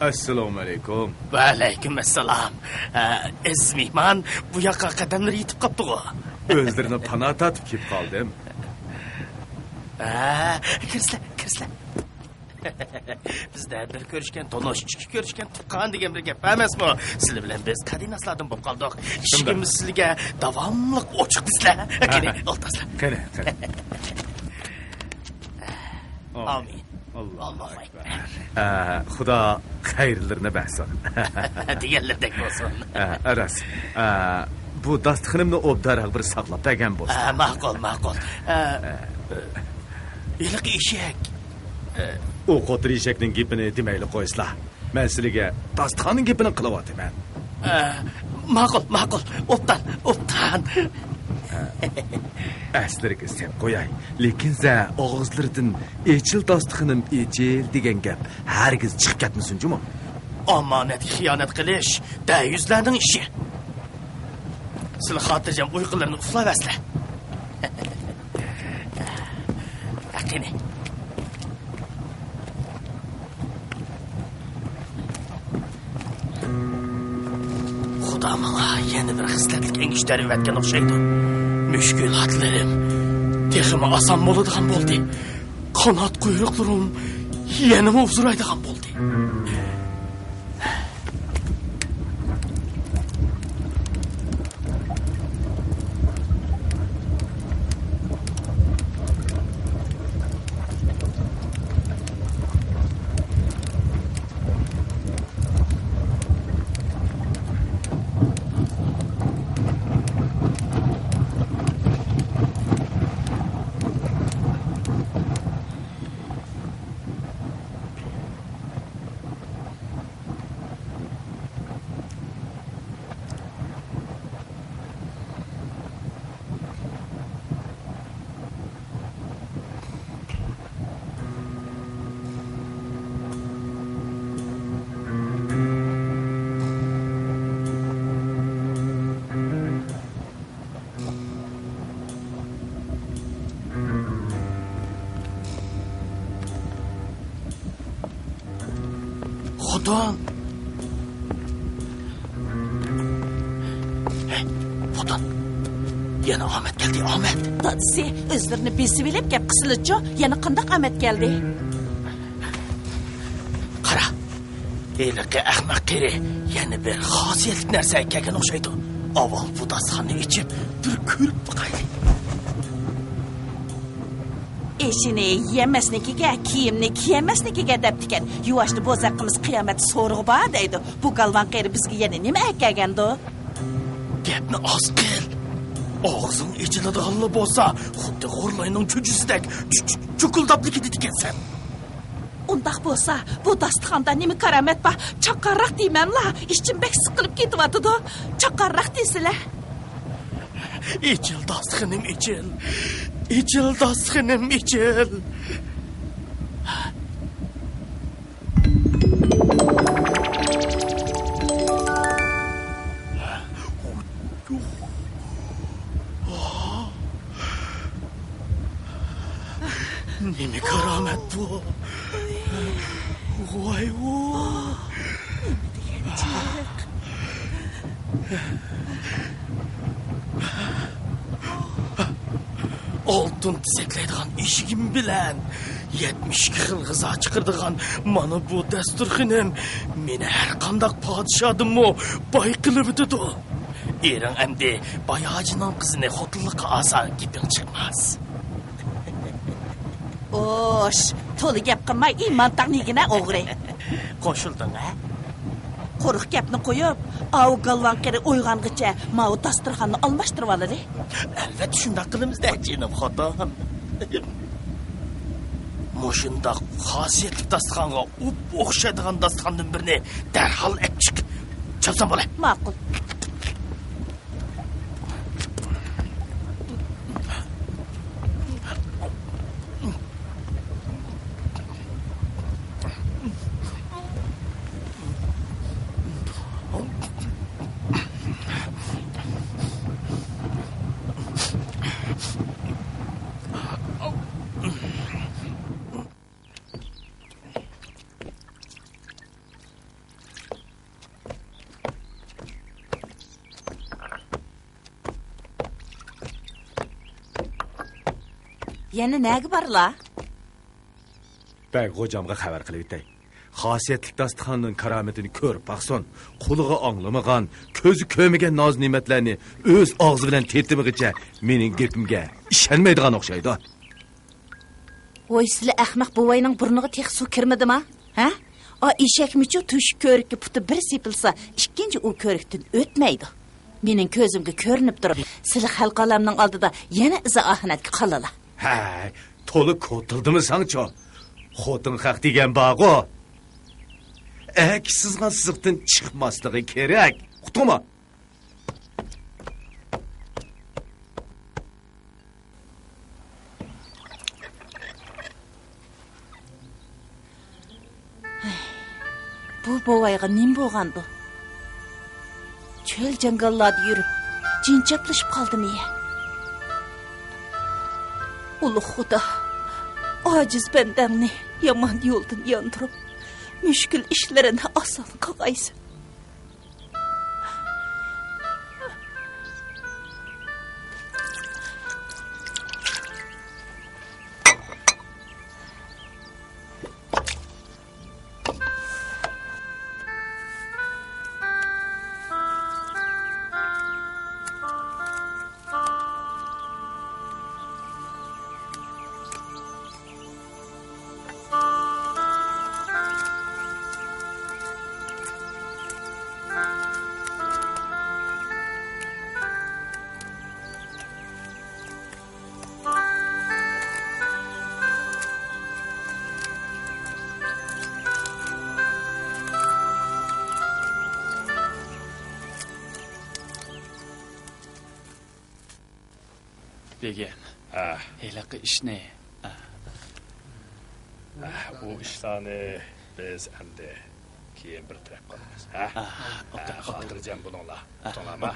Assalomu alaykum. Va alaykum assalom. Aziz mehmon, bu yoqqa qadamlar yetib qopdi-ku. O'zlarini panoh tatib kelib qoldim. Kirsizlar. Bizda bir ko'rishgan, to'nosh, ikki ko'rishgan tuqqan degan bir gap emasmi? Sizlar bilan biz qadinaslardan bo'lib qoldik. Ishimiz sizlarga davomli ochiq bizlar. Qani, o'ltaslar. Qani. Amin. Allohu akbar. Xudo xayrlarini bersin. Deganlardek bo'lsin. Aras. Bu dasturxonimni obdaraq bir saqlab bergan bo'lsa. Ma'qul. Iliq eshak. O qo'tir eshakning gapini demayli qo'ysizlar. Men sizlarga dasturxonning gapini qilyapman. Ma'qul. O'ptan. Aslarga sen qo'yay. Lekin za og'izlaridan echil dasturxonim echil degan gap hargiz chiqib ketmasin-jumi? Omonatga xiyonat qilish dayuzlarning ishi. Sizlar xotirjam uyqularni uxlayasizlar. Qani. Xudo menga yana bir xislatlik engishtirib o'tgan o'xshaydi. Mushkulotlarim texmi oson bo'ladigan bo'ldi. Qanot quyruqlarim yana uzraydigan bo'ldi. Xudo'm. Xudo'm. Yana Ahmet geldi, Ahmet. Dadisi, o'zlarini besib elib gap qisilichi, yana qandoq Ahmet geldi? Qara. Eliqi ahmaq qeri, yana bir xosiyatli narsa kelgan o'xshaydi. Avval bu dasturxonni ichib, bir ko'rib boqaylik. Eşini yemesnikiga, kiyimni kiyemesnikiga debdiken. Yuvaşlı bozaqimiz qiyomat so'rg'i bor deydi. Bu galvan qeri bizga yana nima aytgandi? Gapni oz qil. Og'zing ichiladiganlar bo'lsa, xuddi g'urlayning cho'jisidek chukuldablik ekansan. Undaq bo'lsa, bu dasturxonda nima karamat bor? Chaqarroq deymanla, ishchim bek siqilib ketyapti. Chaqarroq deysizlar. İçil dasturxonim, içil. İçil dasturxonim, içil. Nemi keramet bu. Vay vay. Altın tizeklaydigan eshigim bilan 70 xil g'izo chiqirdigan mana bu dasturxonim meni har qanday podshodimmi boy qilib o'tadi. Ering endi boyojining qizini xotinlikqa olsa gaping chiqmas. Osh, to'li gap qilmay iymon taqnigina o'g'ri. Qo'shilding a? Qo'riq gapni qo'yib, av galvanqeri uyg'ong'icha mau dasturxonni almashtirib oladi. Albatta shunday qilamiz-da, jinim xotin. Moshundaq xosiyatli dasturxonga o'xshaydigan dasturxondan birini darhol olib chiq. Chopsam bo'ladi. Ma'qul. Yana nagi barla? Bak hocamga xabar qilib o'tay. Xosiyatlik dasturxonning karomatini ko'rib baqson, qo'liga anglamagan, ko'zi ko'rmagan noz ne'matlarni o'z og'zi bilan tetimigacha mening gapimga ishonmaydigan o'xshaydi. Voy, sizlar ahmoq buvayning burniga tex suv kirmadimi? Ha? O eshakmichu tush ko'rikka puti bir sepilsa, ikkinchi u ko'rikdan o'tmaydi. Mening ko'zimga ko'rinib turib, sizlar xalq olamning oldida yana izohnatga qolala. Ha, to'liq ko'tildimi sangcho? Xotin haq degan bog'o. Sizga sizdan chiqmasligi kerak. Uqtimi? Bu bovayga nim bo'lgandi? Çöl jangallarda yurib, jinchaplashib qoldimi? Ulug' Xudo, ojiz bandamni yomon yo'ldan yondirib, mushkul ishlarini oson qilg'aysin. Begim. Helaqa ishni. Bu ishlarni biz endi keyin bir taraf qilamiz. Xotirjam bo'linglar. To'g'rimi?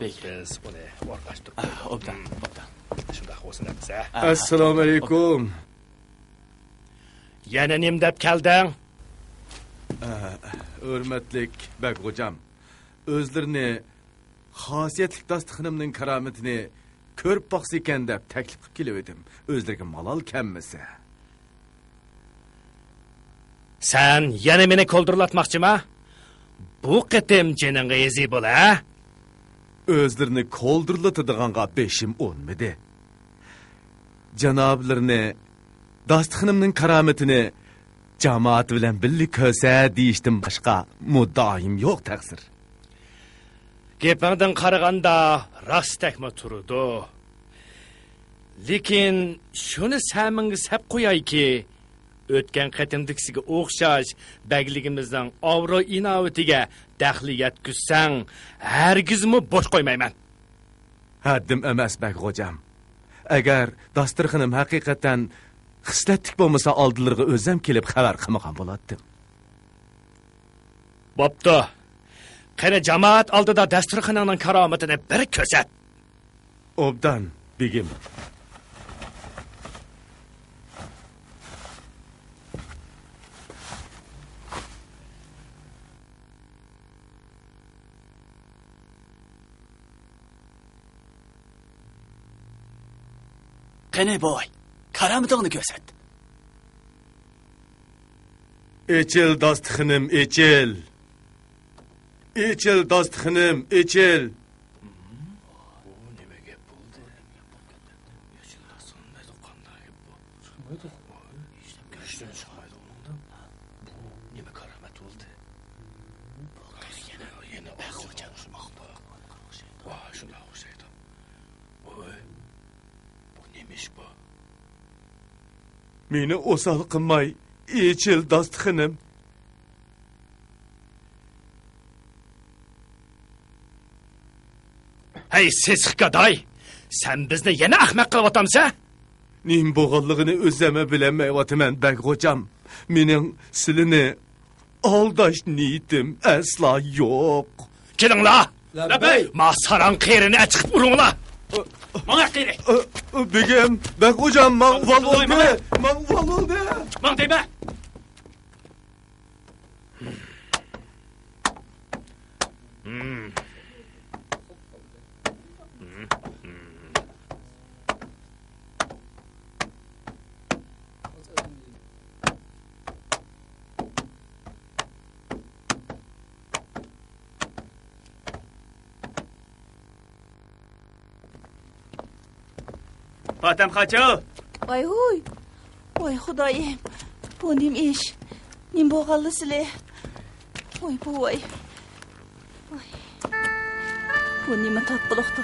Biz uni o'rgashtirib qo'ydik. Shunday bo'lsin-miz. Assalomu alaykum. Yana nim deb kelding? Hurmatlik bak hocam. O'zlarini xosiyatlik dasturxonimning karomatini ko'rib boqsa ekan deb taklif qilib keldim. O'zlariga malol kammasa. Sen yana meni ko'ldirlatmoqchimi? Bu qitim jiningga ezi bo'la? O'zlarini ko'ldirlatadiganға beshim o'nmidi. Janoblarni dasturxonimning karomatini jamoat bilan birga ko'rsa deyishdim boshqa muddaoyim yo'q taqsir. Gapingdan qaraganda rosttakmi turdi. Lekin shuni samingiz hep qo'yayki, o'tgan qatimdikisiga o'xshash bagligimizning obro' inovatiga daxli yetkazsang, hargizmi bo'sh qo'ymayman. Haddim emas bak hocam. Agar dasturxonim haqiqatan xislatlik bo'lmasa oldilariga o'zim kelib xabar qilmagan bo'lardim. Bo'pti. Qani jamoat oldida dasturxonning karomatini bir ko'rsat. Obdan, begim. Qani boy, karomatingni ko'rsat. Echil dasturxonim, echil. Echil dasturxonim, echil. Meni osal qilmay, echil dasturxonim. Hey siz hikaday, sen bizni yana ahmaq qilib otamsan? Nim bo'g'anligini o'zim bilmayapman bak hocam. Mening silini aldash niyetim asla yo'q. Kelinglar. Labay. Ma saran qerini chiqib uringlar. Mana qeri. Begim, bak hocam, men val oldi. Mang deyma. xotam qacho. Voy huy. Voy xudoyim. Bu nim ish. Nim bo'lganli sizlar. Voy voy. Voy. Bu nima tatbiqdi?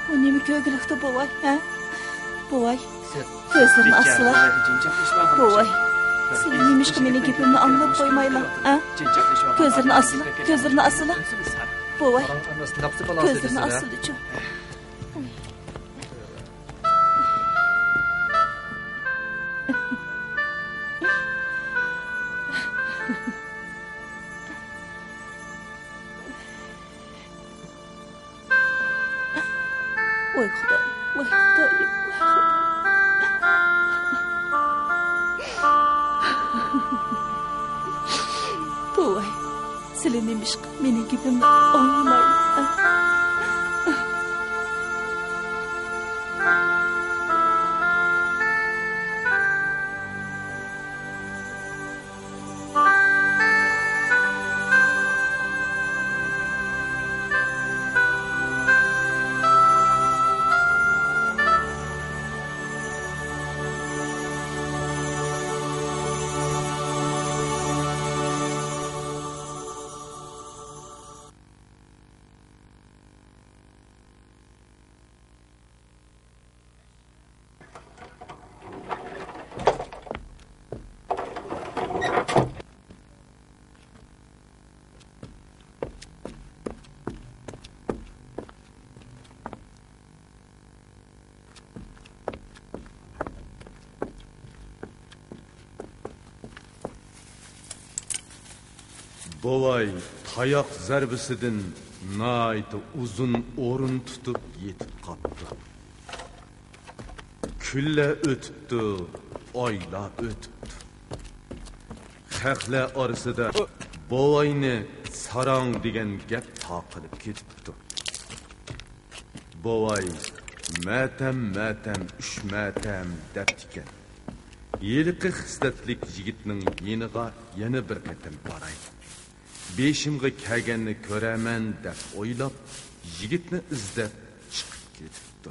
Bu nima ko'gilikdi bu voy, ha? Bu voy. Ko'zlarini asla. Bu voy. Sen nimishqa meni gapimni anglab qo'ymaylar, ha? Ko'zlarini asla, ko'zlarini asla. Bu voy. Ko'zlarini asla-chu. Voy xudoyim, voy xudoyim, voy xudoyim. Bu voy. Sizlar nimishqa meni gapimni anlamaylar. Bovay tayoq zarbisidan naytı uzun o'rin tutib yetib qopti. Kunlar o'tibdi, oylar o'tibdi. Xalqlar orasida Bovayni sarang degan gap taqilib ketibdi. Bovay matam uch matam debdikan. Yeliqi xislatlik yigitning yeniga yana bir qatam boray. Beşimga kelganni ko'raman deb o'ylab, yigitni izlab chiqib ketibdi.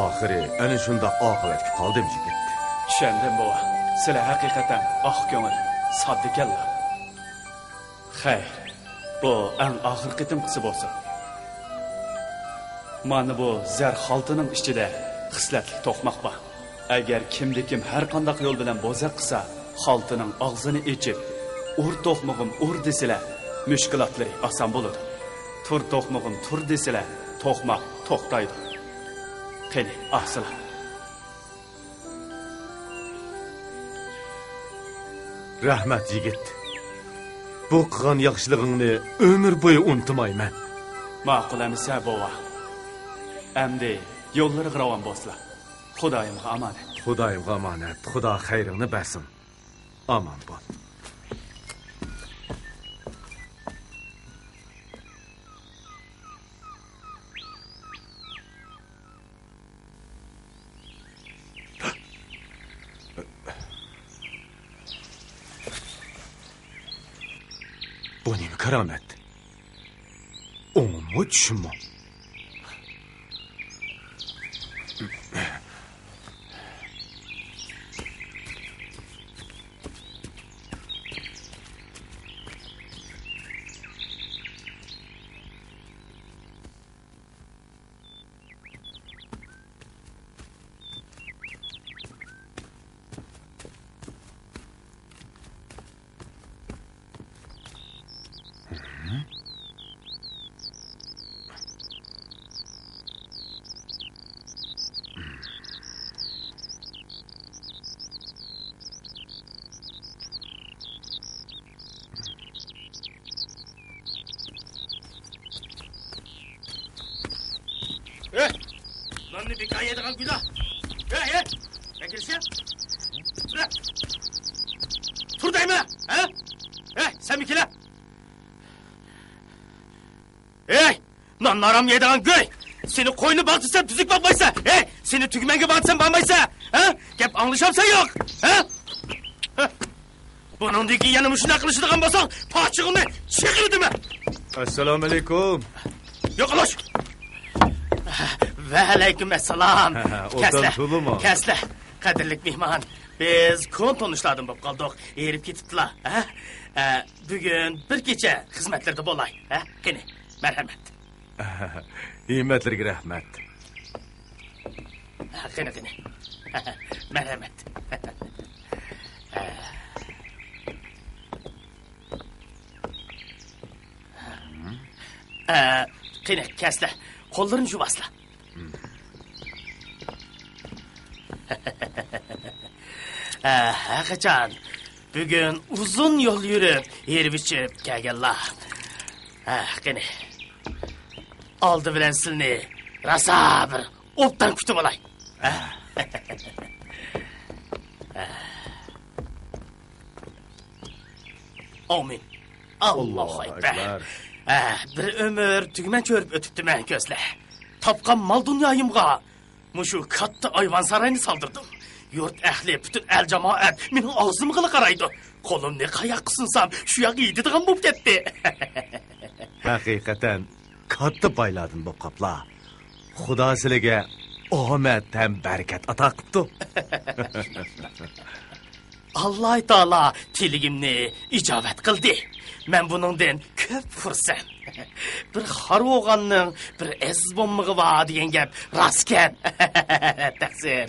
Ahiri ana shunda oqibatga qoldim yigit. Tushundim bova. Sizlar haqiqatan oq ko'ngil, soddikanlar. Xayr, bu eng oxir qitimqisi bo'lsin. Mana bu zar xaltining ichida xislatli to'qmoq bor. Agar kimdi-kim har qanday yo'l bilan bo'zaq qilsa, xaltining og'zini ochib, "Ur to'qmog'im, ur" desilar, mushkulotlari oson bo'ladi. "Tur to'qmog'im, tur" desilar, to'qmoq to'xtaydi. Qani, aslan. Rahmat yigit. Bu qilgan yaxshiligingni umr bo'yi unutmayman. Ma'qul amisa bova. Endi yo'llari ravon bo'lsin. Xudoyimga omonat. Xudoyimga omonat. Xudo xayringni bersin. Omon bo'l. Bu nima karomat? Umumu tushunma. Adamını bir kaya yediğin günah. Hey. Ne girsin? Bırak. Tur değil mi? Ha? Sen bir kere. Hey! Lan naram yediğin göy! Seni koyunu baktırsam tüzük bakmaysa! Seni tükmenge baktırsam bakmaysa! Gep anlaşamsa yok! Bunun diki yanımı şuna kılıçlıgan basak, paçığını çıkıyordu mu? Assalomu alaykum. Yok ulaş! Ve aleyküm esselam! Odan tuluma. Kesle! Kadirlik mihman, biz kon tonuşlardan bop kaldık, erip ketiptiler. Bugün bir gece hizmetlerde bolay. Kene, merhamet. Himmetlerge rahmet. Kene. Merhamet. Kene, kesle. Kollarını juvasla. Hakikaten bugün uzun yol yürüp yer biçip gelgenler. Kene. Aldı bilen silini rasa bir optan kütüp olay. Amin. Allahu Ekber. Bir ömür tügmen çörüp ötüptü men közle. Tapkan mal dünyayımga. Muşu katta ayvan sarayını saldırdım. Yurt ehli bütün el cemaat menin ağzımı kılı karaydı. Kolum ne kayak kısınsam şu yak iyiydi dığım bop gitti. Hakikaten katta bayladın bu kapla. Xudo sizlarga omad ham barakat ato qilibdi. Allah Teala tiligimni icabet kıldı. Men buningdan köp xursand. Bir har o'g'anning bir aziz bo'lmig'i bor degan gap rostkan. Taqsir.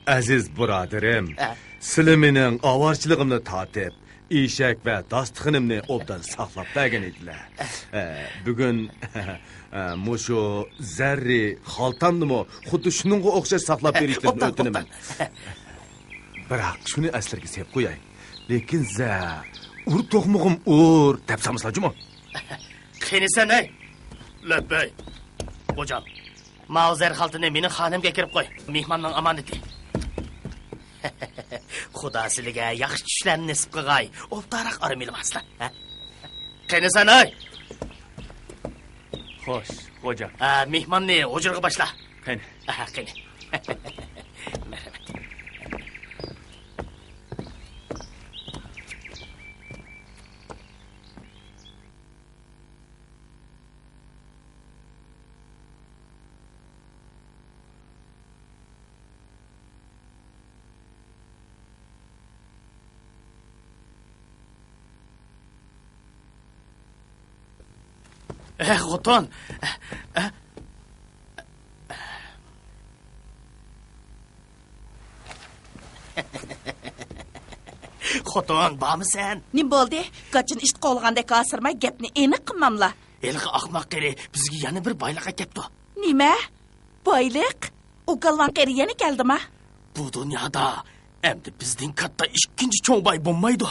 Aziz birodarim, sizlar mening avorchiligimni tatib, eshak va dostixonimni obdan saqlab bergan edilar. Bugun mushu zarri xaltamnimi xuddi shuningga o'xshash saqlab berishlarini o'tinaman. Biroq shuni aslarga sep qo'yay. Lekin ur to'qmog'im ur deb samsajmi? Qani sen ey? Labbay. Hocam. Mavzer xaltini mening xonamga kirib qo'y. Mehmonning omonati. Xudo sizlarga yaxshi tushlarni nasib qilg'ay. O'ptaroq aramilmaslar. Qani sen ey? Xo'sh, hocam. Mehmonni hujurga boshla. Qani. Qani. Xotin. Xotin, bormi sen? Ne bo'ldi? Qachon ish qolgandek asirmay gapni aniq qilmamla. Elqi ahmoq qeri bizga yana bir boyliq kelibdi. Nima? Boyliq? O galvan qeri yana keldimi? Bu dunyoda endi bizning katta ikkinchi cho'ng boy bo'lmaydi.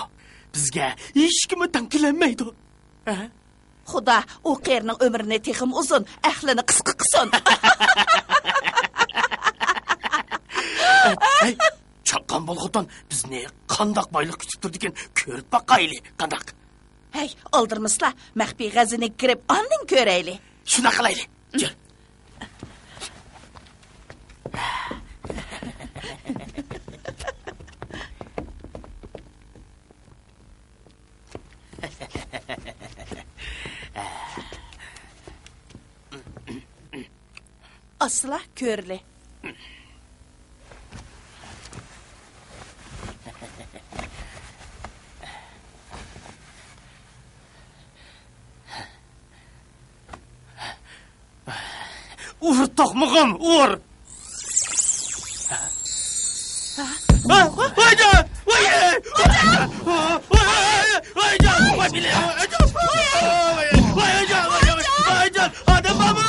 Bizga hech kim tanqilanmaydi. Xudo o qerining umrini texim uzun, ahlini qisqa qilsin. Chaqqan bo'lg'otan bizni qandoq boyliq kutib turdi ekan ko'rib boqayli, qandoq. Hey, oldirmislar, maxfiy g'azini kirib, ondan ko'rayli. Shuna qilayli. Kel. Asla körli. Ur toqmog'im, ur. Hayda! Adam baba!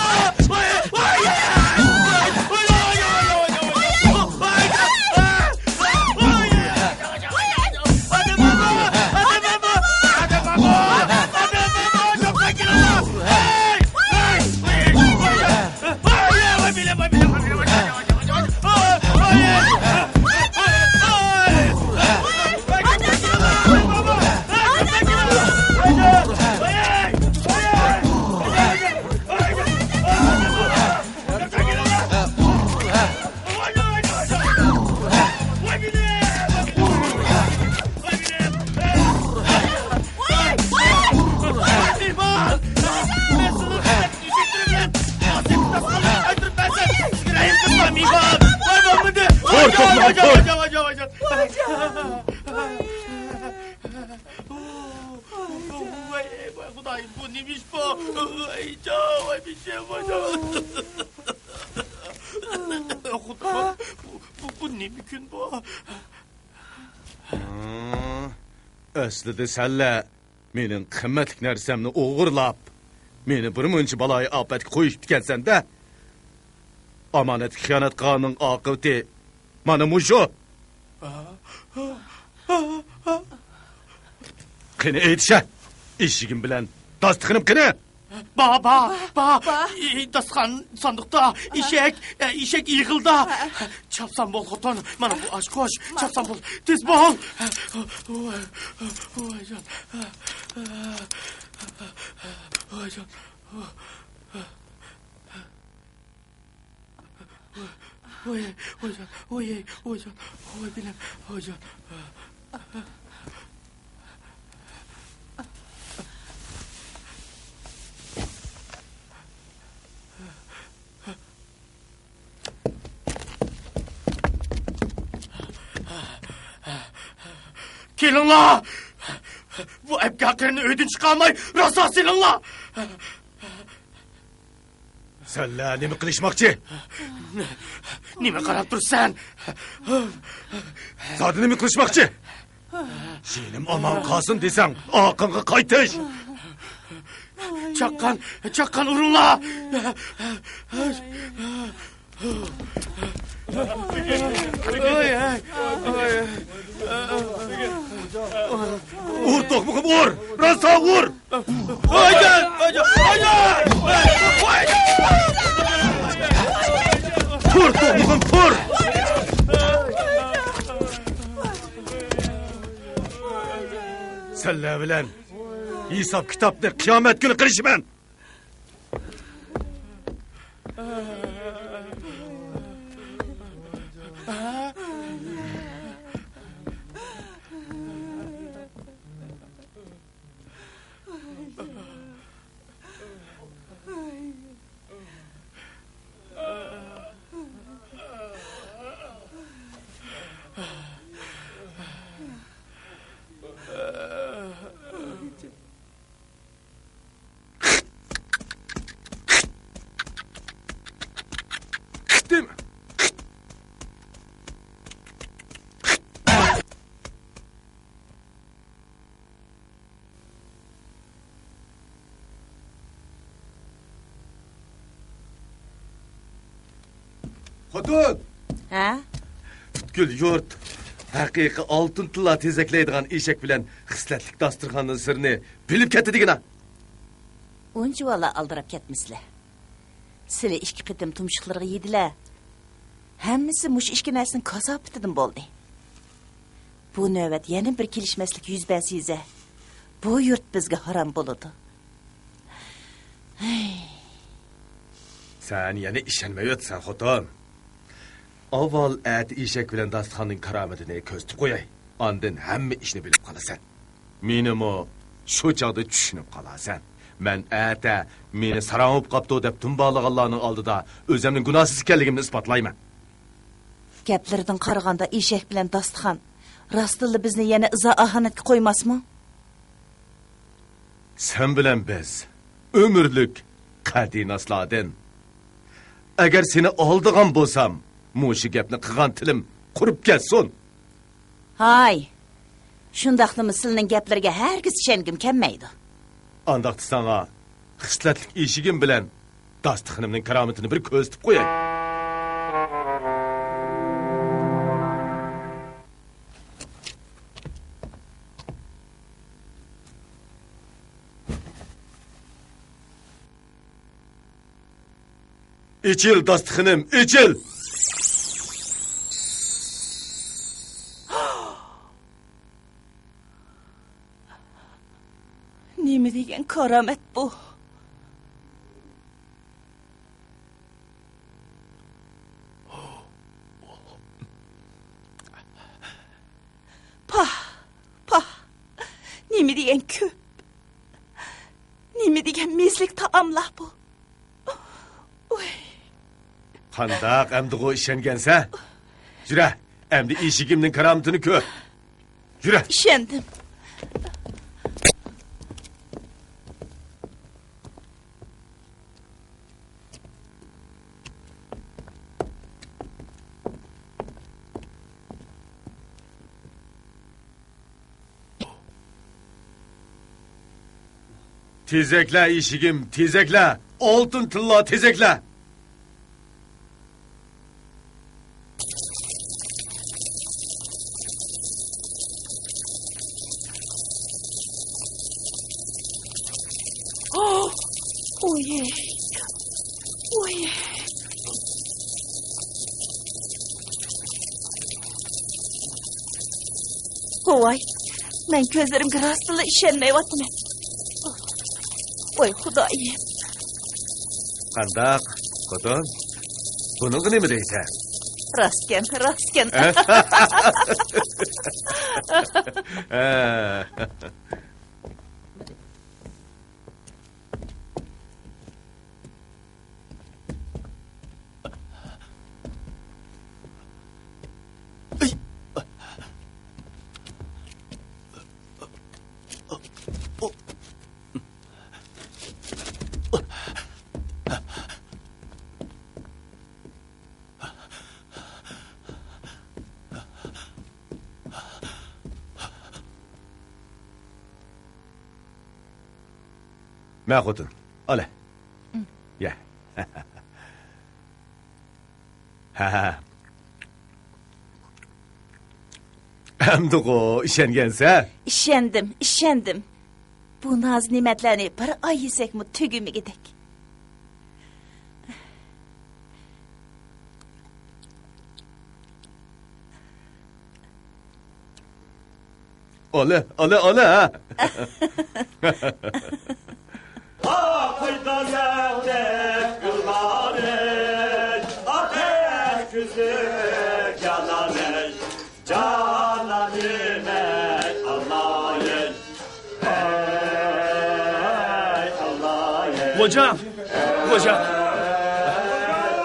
neymiş bu? Ay canım, ay bir şey var. Kudam, bu ne mümkün bu? Aslida senle mening qimmatli narsamni o'g'irlab, meni bir muncha baloyi ofatga qo'yib ketsan-da. Omonatga xiyonat qilganning oqibati mana mushu. Qani aytisha, eshigim bilan dostiqim qani? Ba, daskan sandıkta işek yıkıldı. Çapsan bol koton, bana bu aşk koş, çapsan bol, tez bol. Oy can. Oy can. Oy can. Oy bilem, oy can. Kelinla! Bu ebkaklarını ödünç çıkarmay, rasa silinla! Senla nima qilishmoqchi? Nime qarab tursan? Zodi nima qilishmoqchi? Senim omon qolsin desang, oqinga qaytish. Çakkan urunla! Ur to'qmog'im ur! Rosa ur! Haydi! Pur to'qmog'im pur! Senlar bilan hisob kitobni qiyomat kuni qilishiman. Değil mi? Xotin! Ha? Butkul yurt haqiqiy oltin tilla tezaklaydigan eshak bilan xislatlik dasturxonning sirini bilib ketdi degina. Onca valla aldırıp ketmişler. Sile işki qitim tumşuqlarga yediler. Hemmisi muş işki nersin kazap bitidim boldu. Bu nöbet yana bir kelişmeslik yüz bersize. Bu yurt bizge haram boludu. Sen yana ishonmayotsan xotin. Avval ati eshak bilan dasturxonning karomatini ko'zitib qo'yay. Ondan hamma ishni bilib qolasan. Menimi shu chog'da tushunib qolasan. Men ata meni sarangib qopdi deb tumbalaganlarning oldida o'zimning gunohsiz ekanligimni isbotlayman. Gaplardan qaraganda eshak bilan dasturxon rostilla bizni yana izo ahanatga qo'ymasmi? Sen bilan biz ömürlük qadinasladin. Agar seni oldigan bo'lsam, mushu gapni qilgan tilim qurib ketsin. Hay. Shundaqlimi sizning gaplarga hargiz ishongim kelmaydi. Andaqda sana xislatlik eshigim bilan dasturxonimning karomatini bir ko'zitib qo'yay. İçil dasturxonim, içil. Nima degan karomat bu? Pah. Nima degan ko'p? Nima degan mezlik taomlar bu? Qandaq endi o ishongansa? Yura, endi eshigimning karomatini ko'r. Yura. Ishondim. Tezekle işigim, tezekle. Altın tilla tezekle. Oye. Oye. Oy, ben gözlerimge rastlığa işenmeyvatım. Oy Hudayım. Kandak, kodun. Bunun ne mi deyte? Rastken, rastken. Ma kodun, ale. Ya. Ha. Hem de o işengense. İşendim. Bu naz nimetlerini bir ay yesek mi tügümü gidek. Ale ha. Hocam.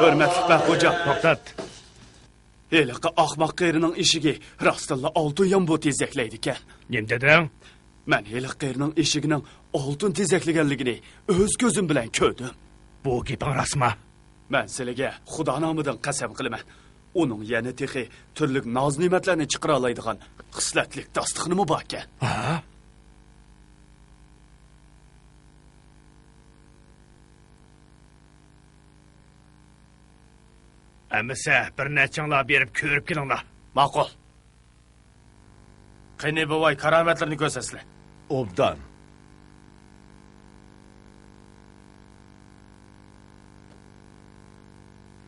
Hürmetli ben hocam. To'xtat. Heliqi ahmaq qeyrining ishigi rastilla oltin yan bu tezekleydi ekan. Nim deding? Men heliq qeyrining eshigining oltin tezekliganligini o'z ko'zim bilan ko'rdim. Bu gaping rostmi? Men sizlarga Xudo nomidan qasam qilaman. Uning yana texi turli noz ne'matlarni chiqara oladigan xislatlik dasturxoni bor ekan. Ha? Әмісі бір нәтчіңлар беріп көріп келіңлар. Ma'qul. Qani buvay karomatlarni ko'rsasizlar. Obdan.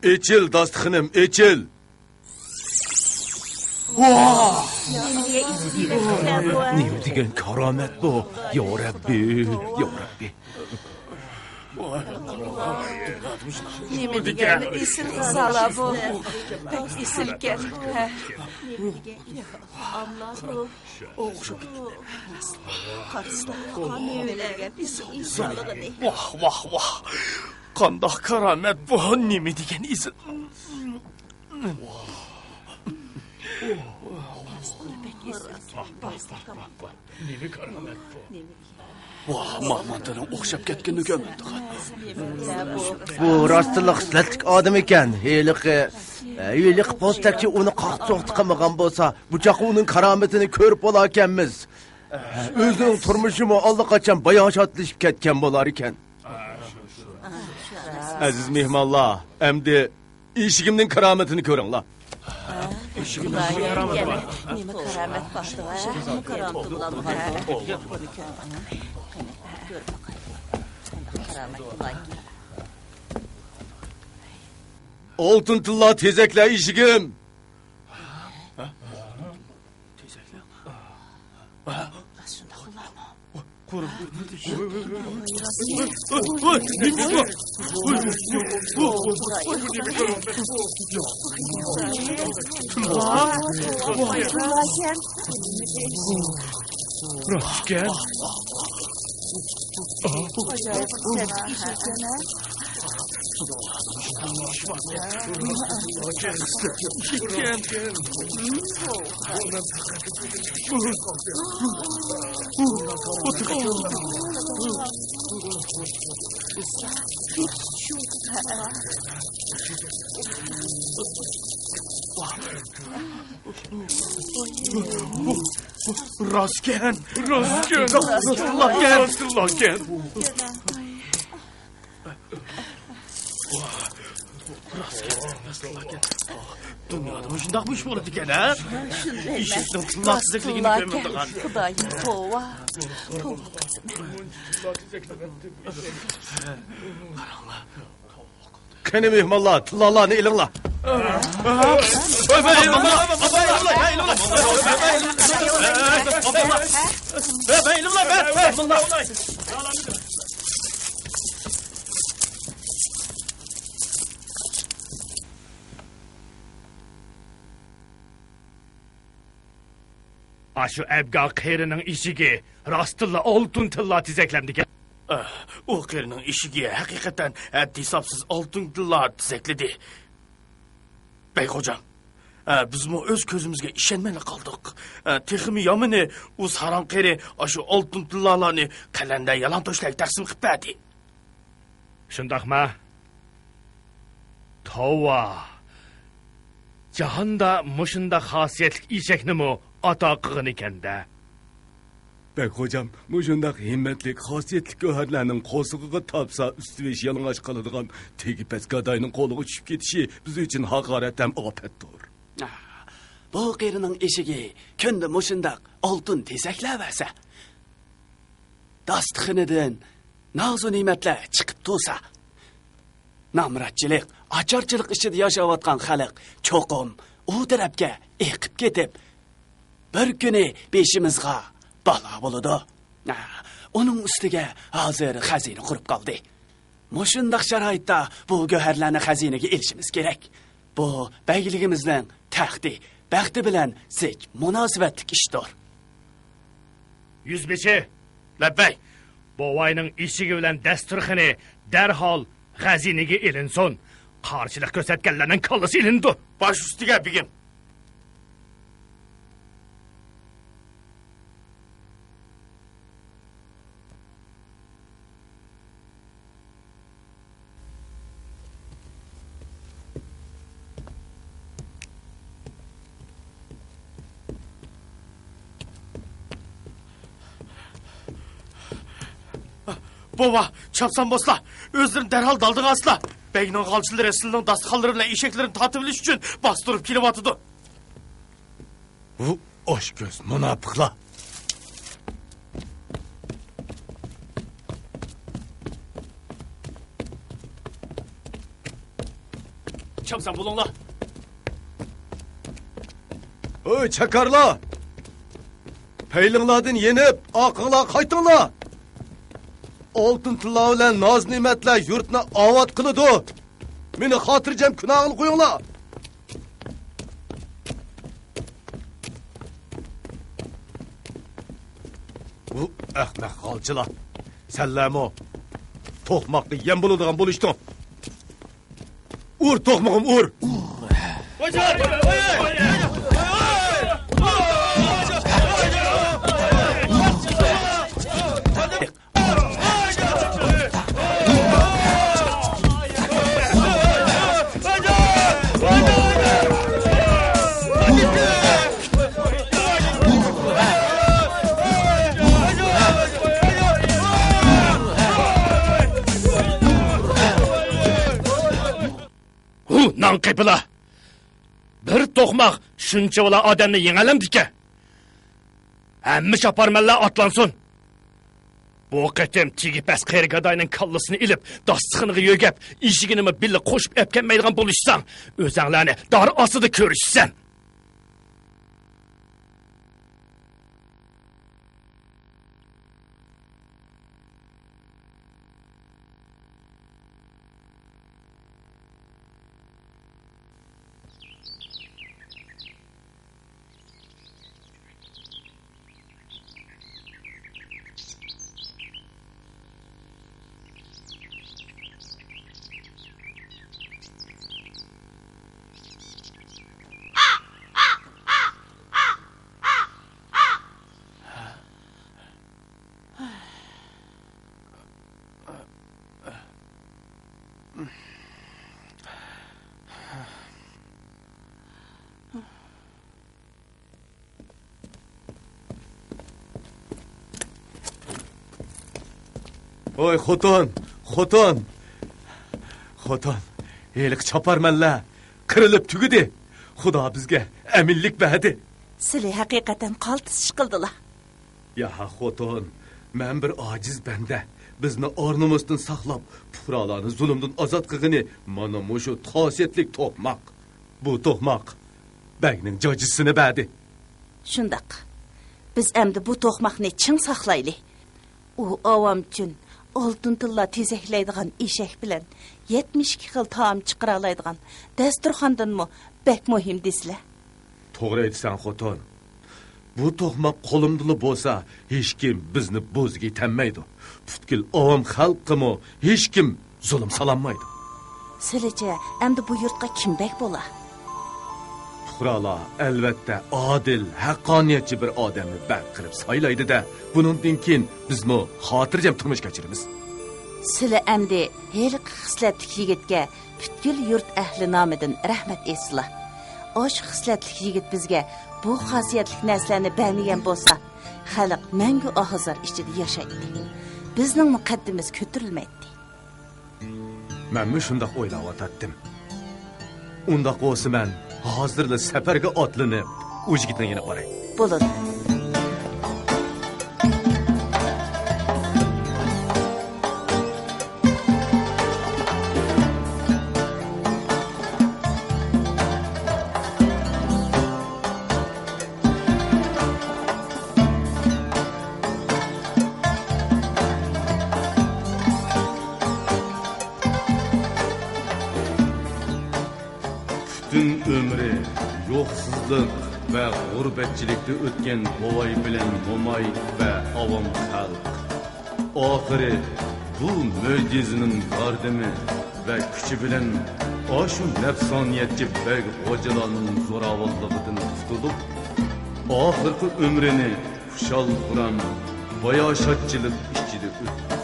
İçil dastıkınım, içil. Ne diyen karamet bu? Ya Rabbi, ya Rabbi. Nime diyen isim kızala bu. Pek isimken. Allah'u. Karısına kan öğülergen isim sağlığını. Vah. Qandoq karomat bu nima degan isim? Vah, Mahmud'un o'xshab ketganini ko'rmadik. Bu rastlık xislatlik adam ekan. Heylik postakçı onu qaqsoqti qilmagan bo'lsa, buçaq onun karametini ko'rib olarkanmiz. Özünün turmuşumu allaqachon bayonatlashib ketgan bo'lar ekan. Aziz mehmonlar, endi eshigimning karametini ko'ringlar. Nime karamet baktı va? Nime karamet bulan var? Oltun tilla tezekle işigim. Rostken? Rostken. Rostken. Dünyada şundaq iş bo'ladi ekan, ha? Eshikning tillatsizligini ko'rmagan. Xudoyim, tova. Qani mehmonlar, tillarni ilinglar. Aşı Ebgar qeyrining ishiga rostilla oltin tilla tizaklamdi. O qerining ishiga haqiqatan haddi-hisobsiz oltin tillar tizakladi. Bey hocam, bizmi o'z ko'zimizga ishonmay qoldik. Texmi yomini u saron qeri shu oltin tillarni qalanda yalan to'shlayib taqsim qilib berdi. Shundaqmi? Tova. Jahonda mushunda xosiyatli eshaknimi ata qilgan ekanda. Bek hocam, muşundaq himmetlik, xosiyetlik göherlerinin qo'sig'iga tapsa, üstüveş yalıngaç qaladigan tegi pes gadayının qo'liga tushib ketishi biz uchun haqorat ham ofatdir. Bu qerining eshigi kunda mushundaq oltin tesaklaversa, dasturxonidan nazu ne'matlar chiqib tursa, namratchilik, ocharchilik ichida yashayotgan xalq cho'qim u tarafga eqib ketib, bir kuni beshimizga balo bo'ladi. Uning ustiga hozir xazina qurib qoldi. Mushundaq sharoitda bu go'harlarni xazinaga elishimiz kerak. Bu bayligimizning taxti, baxti bilan zik munosabatlik ishdir. Yüzbeşi, labbay. Bovayning eshigi bilan dasturxoni darhol xazinaga ilinsin. Qarshilik ko'rsatganlarning kallasi ilindi. Bosh ustiga bigim. Baba, çapsan bosla. Özlerini derhal daldın asla. Beynin qalçıları sizin dasturxonlari bilan eshaklarni tatib olish uchun bostirib kelyapti. Bu osh ko'z munofiqlar. Çapsan bulunlar. Oy chakarlar. Peylinglardan yenib, aqllar qaytinglar. Oltin tilla bilan noz ne'matlar yurtni obod qiladi. Meni xotirjam gunohini qo'yinglar. Bu ahmoq qalchilar. Sallamo. To'qmoqni yem bo'ladigan bo'lishdi. Ur to'qmog'im ur. Nan qıpıla. Bir to'qmoq shuncha bola odamni yengalamdiki. Hamma shaparmanlar atlansın. Bu qatim tigipas qergadayning kallasini ilib, dasturxoniga yo'gab, eshigini billa qo'shib epkenmaydigan bo'lishsan, o'zinglarni dar ostida ko'rishsan. Oy xotin. Elik chaparmanlar qirilib tugidi. Xudo bizga aminlik berdi. Sizlar haqiqatan qaltis qildilar. Ya xotin, men bir ojiz banda. Bizni ornimizdan saqlab, fuqarolarni zulmdan ozod qilgani mana shu xosiyatlik to'qmoq. Bu to'qmoq bagning jojisini berdi. Shundaq. Biz endi bu to'qmoqni chin saqlaylik. U avam uchun oltin tilla tezaklaydigan eshak bilan 72 xil taom chiqara oladigan dasturxondanmi bek muhim desizlar. To'g'ri aytsan xotin. Bu to'qmoq qo'limda bo'lsa, hech kim bizni bo'zga tanmaydi. Putkil avam xalqimi hech kim zulm salanmaydi. Sizlarcha endi bu yurtga kim bek bo'lar? Fuqarolar albatta adil, haqqoniyatchi bir odamni bak qilib saylaydi-da, buningdan keyin bizmi xotirjam turmush kechiramiz. Sizlar endi hali xislatli yigitga putkil yurt ahli nomidan rahmat aytsizlar. Osh xislatli yigit bizga bu xosiyatli narsalarni bermagan bo'lsa, xalq mangu ohizor ichida yashaydi. Bizning muqaddimiz ko'tarilmaydi. Menmi shundoq o'ylayotdim. Undaq bo'lsa men hozirla safarga otlanib, u yigitdan yana qoray. Bo'ladi. Bütün ömrü yoksuzluk ve gurbetçilikte ötken bovay bilen momay ve avam halk. Ahiri bu möcüzünün yardımı ve küçü bilen aşu nefsaniyetçi beg hocalarının zoravallıqıdın tutulup, ahirki ömrünü kuşal kuran bayaşatçılık işçide öttü.